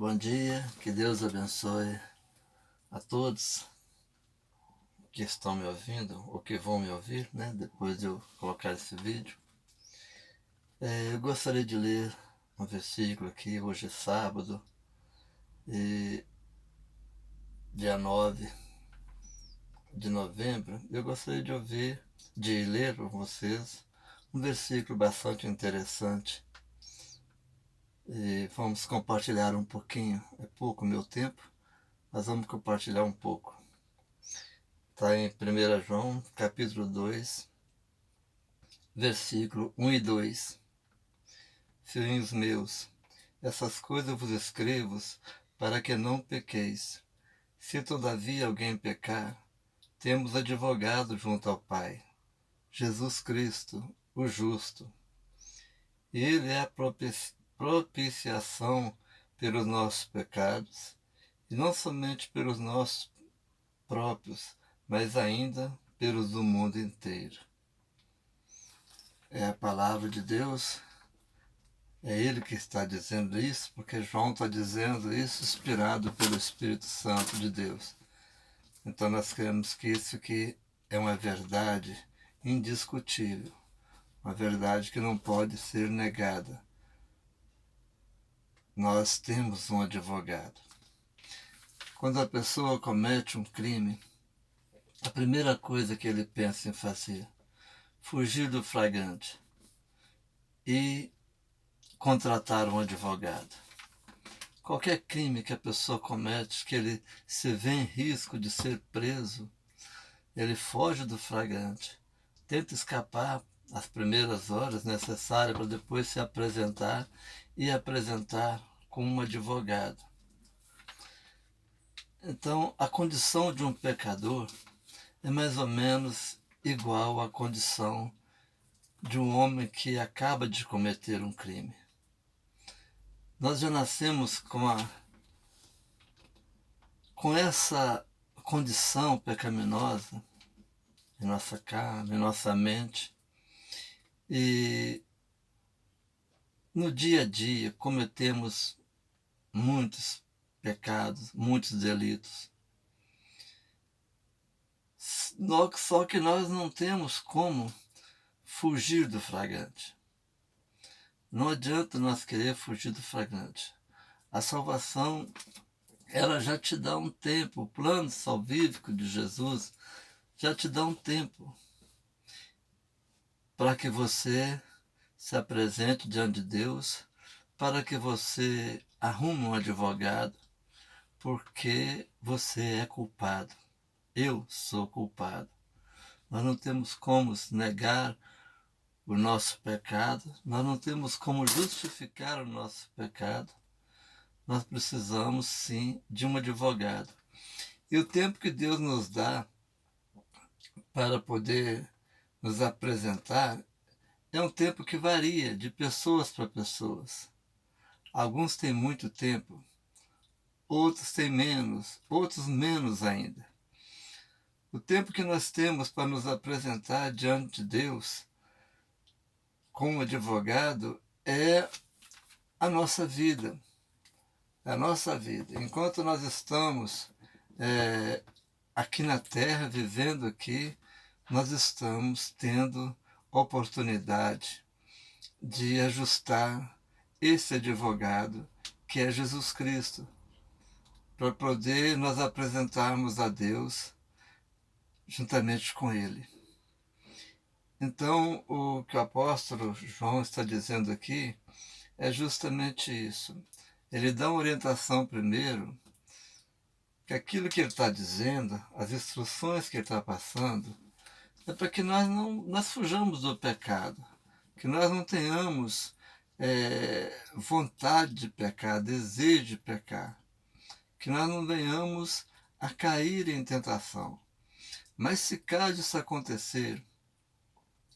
Bom dia, que Deus abençoe a todos que estão me ouvindo ou que vão me ouvir, né? Depois de eu colocar esse vídeo. Eu gostaria de ler um versículo aqui, hoje é sábado, dia 9 de novembro. Eu gostaria de ler com vocês um versículo bastante interessante. E vamos compartilhar um pouquinho, é pouco meu tempo, mas vamos compartilhar um pouco. Está em 1 João, capítulo 2, versículo 1 e 2. Filhinhos meus, essas coisas vos escrevo para que não pequeis. Se todavia alguém pecar, temos advogado junto ao Pai, Jesus Cristo, o justo. E ele é a propiciação pelos nossos pecados, e não somente pelos nossos próprios, mas ainda pelos do mundo inteiro. É a palavra de Deus, é Ele que está dizendo isso, porque João está dizendo isso inspirado pelo Espírito Santo de Deus. Então nós cremos que isso aqui é uma verdade indiscutível, uma verdade que não pode ser negada. Nós temos um advogado. Quando a pessoa comete um crime, a primeira coisa que ele pensa em fazer, fugir do flagrante e contratar um advogado. Qualquer crime que a pessoa comete, que ele se vê em risco de ser preso, ele foge do flagrante, tenta escapar as primeiras horas necessárias para depois se apresentar e apresentar com um advogado. Então, a condição de um pecador é mais ou menos igual à condição de um homem que acaba de cometer um crime. Nós já nascemos com essa condição pecaminosa em nossa carne, em nossa mente, e no dia a dia cometemos muitos pecados, muitos delitos. Só que nós não temos como fugir do flagrante. Não adianta nós querer fugir do flagrante. A salvação, ela já te dá um tempo. O plano salvífico de Jesus já te dá um tempo para que você se apresente diante de Deus, para que você arrume um advogado, porque você é culpado. Eu sou culpado. Nós não temos como negar o nosso pecado, nós não temos como justificar o nosso pecado. Nós precisamos, sim, de um advogado. E o tempo que Deus nos dá para poder nos apresentar é um tempo que varia de pessoas para pessoas. Alguns têm muito tempo, outros têm menos, outros menos ainda. O tempo que nós temos para nos apresentar diante de Deus como advogado é a nossa vida. A nossa vida. Enquanto nós estamos aqui na Terra, vivendo aqui, nós estamos tendo oportunidade de ajustar esse advogado que é Jesus Cristo, para poder nós apresentarmos a Deus juntamente com Ele. Então, o que o apóstolo João está dizendo aqui é justamente isso. Ele dá uma orientação primeiro, que aquilo que ele está dizendo, as instruções que ele está passando, é para que nós fujamos do pecado, que nós não tenhamos vontade de pecar, desejo de pecar, que nós não venhamos a cair em tentação. Mas se caso isso acontecer,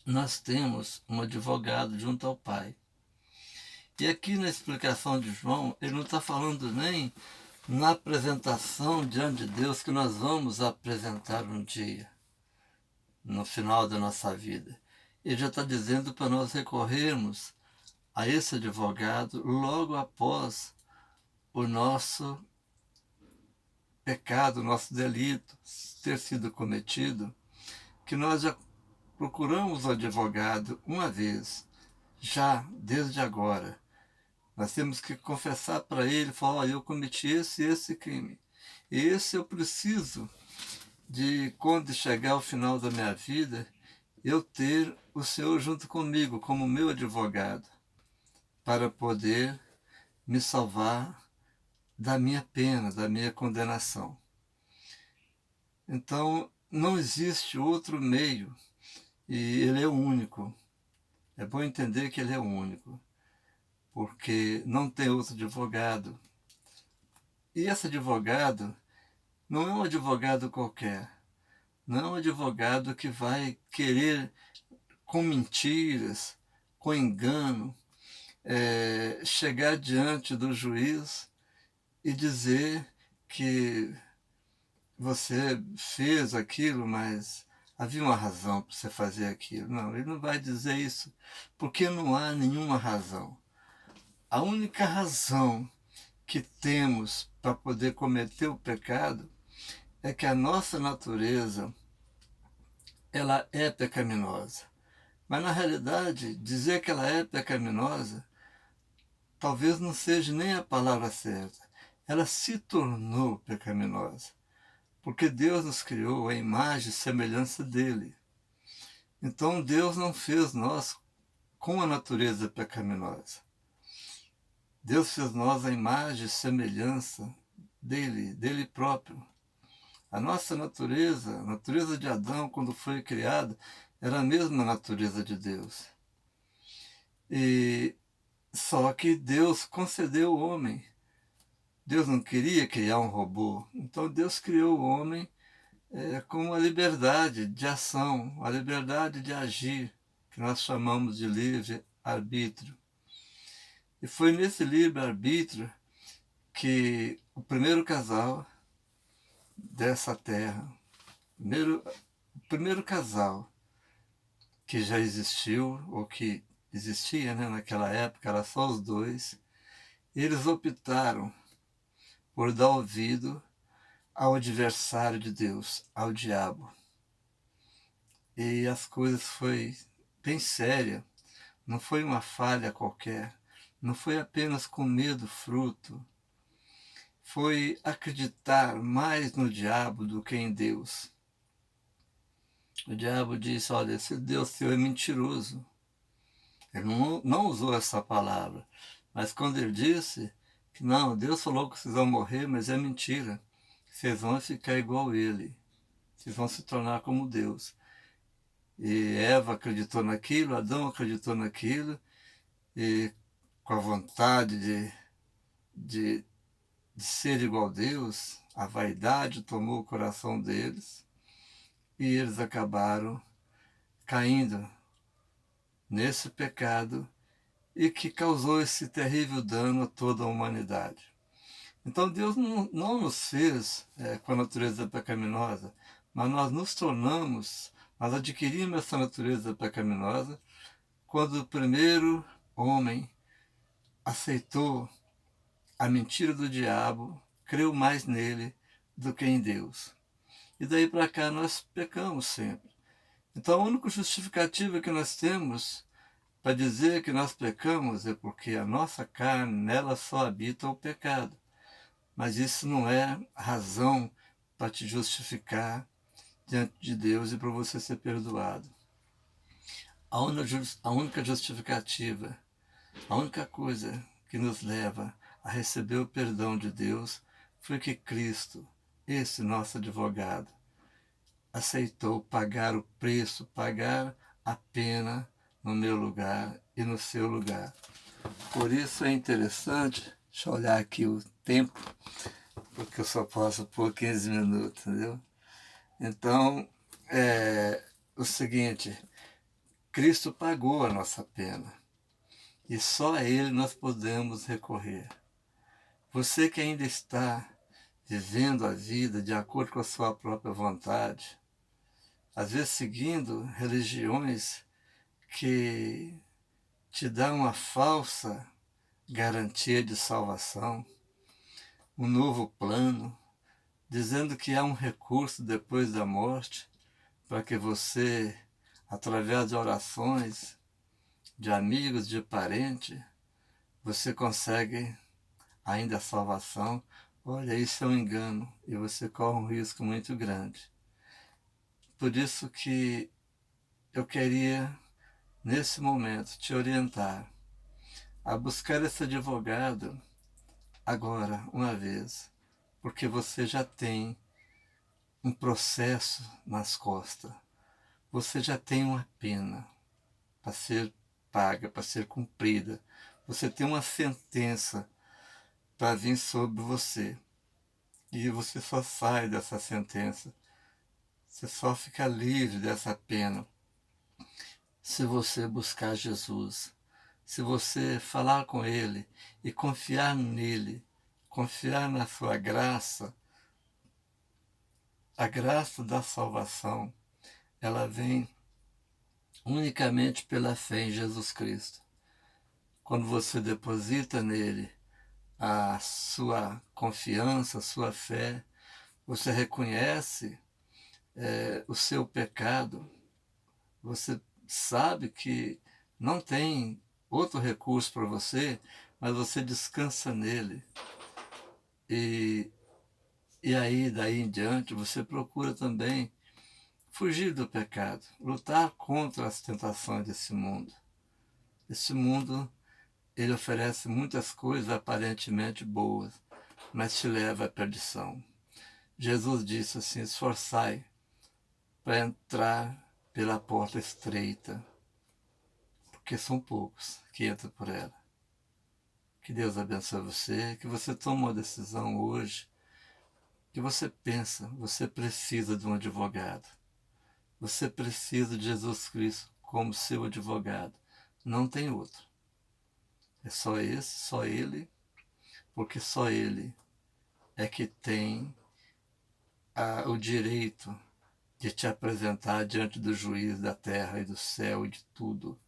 nós temos um advogado junto ao Pai. E aqui na explicação de João, ele não está falando nem na apresentação diante de Deus que nós vamos apresentar um dia, no final da nossa vida. Ele já está dizendo para nós recorrermos a esse advogado logo após o nosso pecado, o nosso delito ter sido cometido, que nós já procuramos o advogado uma vez, já desde agora. Nós temos que confessar para ele, falar, eu cometi esse crime. E esse eu preciso de, quando chegar ao final da minha vida, eu ter o Senhor junto comigo, como meu advogado, para poder me salvar da minha pena, da minha condenação. Então, não existe outro meio, e ele é o único. É bom entender que ele é o único, porque não tem outro advogado. E esse advogado não é um advogado qualquer, não é um advogado que vai querer, com mentiras, com engano, chegar diante do juiz e dizer que você fez aquilo, mas havia uma razão para você fazer aquilo. Não, ele não vai dizer isso, porque não há nenhuma razão. A única razão que temos para poder cometer o pecado é que a nossa natureza, ela é pecaminosa. Mas, na realidade, dizer que ela é pecaminosa talvez não seja nem a palavra certa. Ela se tornou pecaminosa, porque Deus nos criou à imagem e semelhança dele. Então, Deus não fez nós com a natureza pecaminosa. Deus fez nós à imagem e semelhança dele próprio. A nossa natureza, a natureza de Adão, quando foi criada, era a mesma natureza de Deus. E só que Deus concedeu o homem. Deus não queria criar um robô. Então Deus criou o homem com a liberdade de ação, a liberdade de agir, que nós chamamos de livre-arbítrio. E foi nesse livre-arbítrio que o primeiro casal dessa terra, o primeiro casal que já existiu, ou que existia, né, naquela época, era só os dois, eles optaram por dar ouvido ao adversário de Deus, ao diabo. E as coisas foi bem séria, não foi uma falha qualquer, não foi apenas comer do fruto, foi acreditar mais no diabo do que em Deus. O diabo disse, olha, esse Deus seu é mentiroso. Ele não usou essa palavra, mas quando ele disse que não, Deus falou que vocês vão morrer, mas é mentira. Vocês vão ficar igual ele. Vocês vão se tornar como Deus. E Eva acreditou naquilo, Adão acreditou naquilo, e com a vontade de ser igual a Deus, a vaidade tomou o coração deles, e eles acabaram caindo nesse pecado e que causou esse terrível dano a toda a humanidade. Então Deus não nos fez com a natureza pecaminosa, mas nós nos tornamos, nós adquirimos essa natureza pecaminosa quando o primeiro homem aceitou a mentira do diabo, creu mais nele do que em Deus. E daí para cá nós pecamos sempre. Então a única justificativa que nós temos para dizer que nós pecamos é porque a nossa carne, nela só habita o pecado. Mas isso não é razão para te justificar diante de Deus e para você ser perdoado. A única justificativa, a única coisa que nos leva a receber o perdão de Deus foi que Cristo, esse nosso advogado, aceitou pagar o preço, pagar a pena no meu lugar e no seu lugar. Por isso é interessante, deixa eu olhar aqui o tempo, porque eu só posso pôr 15 minutos, entendeu? Então, o seguinte, Cristo pagou a nossa pena e só a Ele nós podemos recorrer. Você que ainda está vivendo a vida de acordo com a sua própria vontade, às vezes seguindo religiões que te dão uma falsa garantia de salvação, um novo plano, dizendo que há um recurso depois da morte para que você, através de orações, de amigos, de parentes, você consegue ainda a salvação. Olha, isso é um engano e você corre um risco muito grande. Por isso que eu queria, nesse momento, te orientar a buscar esse advogado agora, uma vez, porque você já tem um processo nas costas, você já tem uma pena para ser paga, para ser cumprida, você tem uma sentença para vir sobre você e você só sai dessa sentença, você só fica livre dessa pena se você buscar Jesus, se você falar com Ele e confiar nele, confiar na sua graça. A graça da salvação, ela vem unicamente pela fé em Jesus Cristo. Quando você deposita nele a sua confiança, a sua fé, você reconhece o seu pecado, você sabe que não tem outro recurso para você, mas você descansa nele. E aí, daí em diante, você procura também fugir do pecado, lutar contra as tentações desse mundo. Esse mundo, ele oferece muitas coisas aparentemente boas, mas te leva à perdição. Jesus disse assim: esforçai para entrar pela porta estreita, porque são poucos que entram por ela. Que Deus abençoe você, que você tome uma decisão hoje, que você pensa, você precisa de um advogado. Você precisa de Jesus Cristo como seu advogado. Não tem outro. É só esse, só ele, porque só ele é que tem o direito de te apresentar diante do juiz da terra e do céu e de tudo,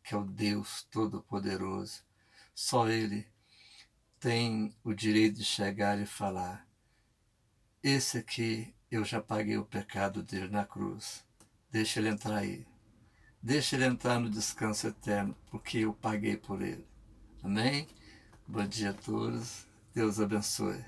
que é o Deus Todo-Poderoso. Só ele tem o direito de chegar e falar: esse aqui eu já paguei o pecado dele na cruz. Deixa ele entrar aí. Deixa ele entrar no descanso eterno, porque eu paguei por ele. Amém? Bom dia a todos. Deus abençoe.